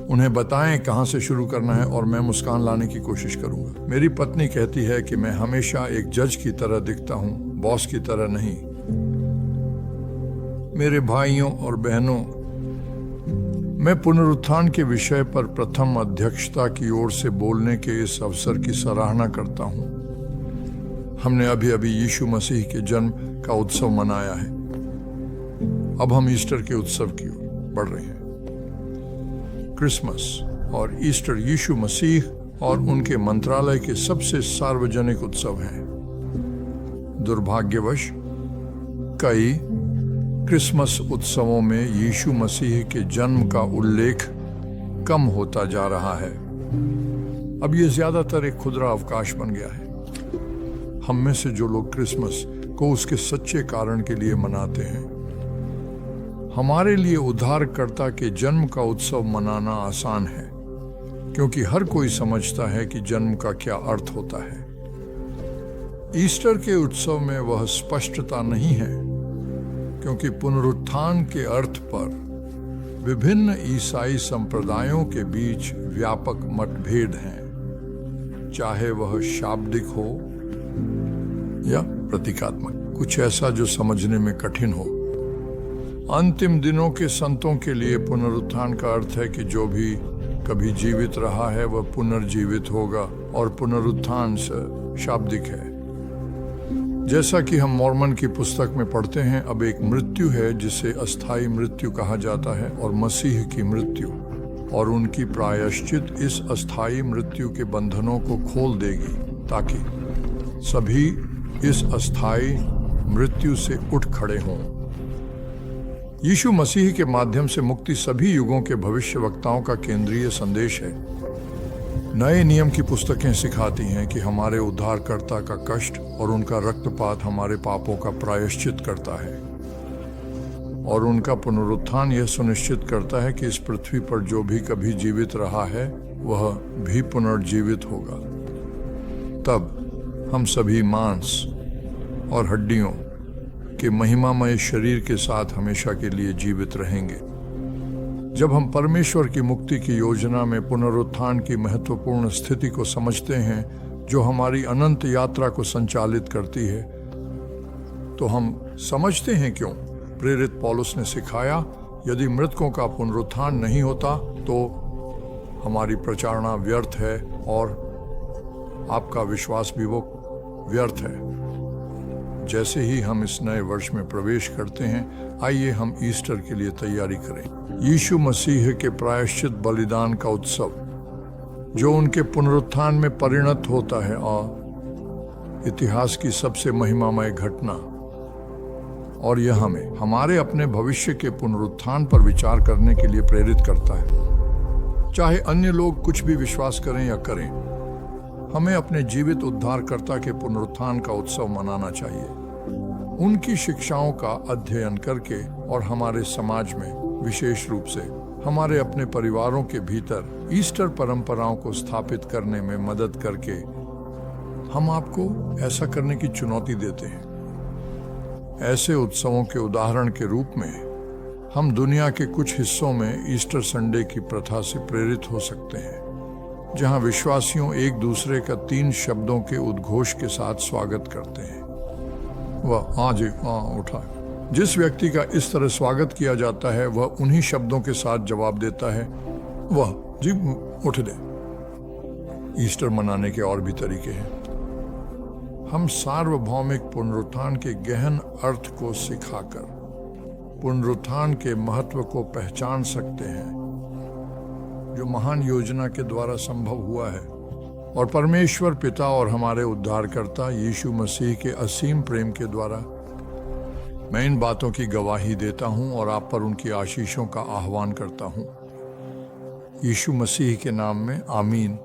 उन्हें बताएं कहाँ से शुरू करना है और मैं मुस्कान लाने की कोशिश करूंगा। मेरी पत्नी कहती है कि मैं हमेशा एक जज की तरह दिखता हूँ, बॉस की तरह नहीं। मेरे भाइयों और बहनों, मैं पुनरुत्थान के विषय पर प्रथम अध्यक्षता की ओर से बोलने के इस अवसर की सराहना करता हूँ। हमने अभी अभी यीशु मसीह के जन्म का उत्सव मनाया है। अब हम ईस्टर के उत्सव की ओर बढ़ रहे हैं। क्रिसमस और ईस्टर यीशु मसीह और उनके मंत्रालय के सबसे सार्वजनिक उत्सव हैं। दुर्भाग्यवश कई क्रिसमस उत्सवों में यीशु मसीह के जन्म का उल्लेख कम होता जा रहा है। अब ये ज्यादातर एक खुदरा अवकाश बन गया है। हम में से जो लोग क्रिसमस को उसके सच्चे कारण के लिए मनाते हैं, हमारे लिए उद्धारकर्ता के जन्म का उत्सव मनाना आसान है, क्योंकि हर कोई समझता है कि जन्म का क्या अर्थ होता है। ईस्टर के उत्सव में वह स्पष्टता नहीं है, क्योंकि पुनरुत्थान के अर्थ पर विभिन्न ईसाई संप्रदायों के बीच व्यापक मतभेद हैं, चाहे वह शाब्दिक हो या प्रतीकात्मक, कुछ ऐसा जो समझने में कठिन हो। अंतिम दिनों के संतों के लिए पुनरुत्थान का अर्थ है कि जो भी कभी जीवित रहा है वह पुनर्जीवित होगा, और पुनरुत्थान से शाब्दिक है। जैसा कि हम मॉर्मन की पुस्तक में पढ़ते हैं, अब एक मृत्यु है जिसे अस्थायी मृत्यु कहा जाता है, और मसीह की मृत्यु और उनकी प्रायश्चित इस अस्थायी मृत्यु के बंधनों को खोल देगी, ताकि सभी इस अस्थायी मृत्यु से उठ खड़े हों। यीशु मसीह के माध्यम से मुक्ति सभी युगों के भविष्यवक्ताओं का केंद्रीय संदेश है। नए नियम की पुस्तकें सिखाती हैं कि हमारे उद्धारकर्ता का कष्ट और उनका रक्तपात हमारे पापों का प्रायश्चित करता है, और उनका पुनरुत्थान यह सुनिश्चित करता है कि इस पृथ्वी पर जो भी कभी जीवित रहा है वह भी पुनर्जीवित होगा। तब हम सभी मांस और हड्डियों के महिमामय शरीर के साथ हमेशा के लिए जीवित रहेंगे। जब हम परमेश्वर की मुक्ति की योजना में पुनरुत्थान की महत्वपूर्ण स्थिति को समझते हैं, जो हमारी अनंत यात्रा को संचालित करती है, तो हम समझते हैं क्यों प्रेरित पौलुस ने सिखाया, यदि मृतकों का पुनरुत्थान नहीं होता तो हमारी प्रचारणा व्यर्थ है और आपका विश्वास भी वो व्यर्थ है। जैसे ही हम इस नए वर्ष में प्रवेश करते हैं, आइए हम ईस्टर के लिए तैयारी करें। यीशु मसीह के प्रायश्चित बलिदान का उत्सव, जो उनके पुनरुत्थान में परिणत होता है, और इतिहास की सबसे महिमामय घटना, और यह हमें हमारे अपने भविष्य के पुनरुत्थान पर विचार करने के लिए प्रेरित करता है। चाहे अन्य लोग कुछ भी विश्वास करें या करें, हमें अपने जीवित उद्धारकर्ता के पुनरुत्थान का उत्सव मनाना चाहिए। उनकी शिक्षाओं का अध्ययन करके और हमारे समाज में, विशेष रूप से हमारे अपने परिवारों के भीतर ईस्टर परंपराओं को स्थापित करने में मदद करके, हम आपको ऐसा करने की चुनौती देते हैं। ऐसे उत्सवों के उदाहरण के रूप में हम दुनिया के कुछ हिस्सों में ईस्टर संडे की प्रथा से प्रेरित हो सकते हैं, जहां विश्वासियों एक दूसरे का 3 शब्दों के उद्घोष के साथ स्वागत करते हैं। वह आज उठा। जिस व्यक्ति का इस तरह स्वागत किया जाता है, वह उन्हीं शब्दों के साथ जवाब देता है, वह जी उठ दे। ईस्टर मनाने के और भी तरीके हैं। हम सार्वभौमिक पुनरुत्थान के गहन अर्थ को सिखाकर पुनरुत्थान के महत्व को पहचान सकते हैं, जो महान योजना के द्वारा संभव हुआ है, और परमेश्वर पिता और हमारे उद्धारकर्ता यीशु मसीह के असीम प्रेम के द्वारा। मैं इन बातों की गवाही देता हूं और आप पर उनकी आशीषों का आह्वान करता हूं। यीशु मसीह के नाम में आमीन।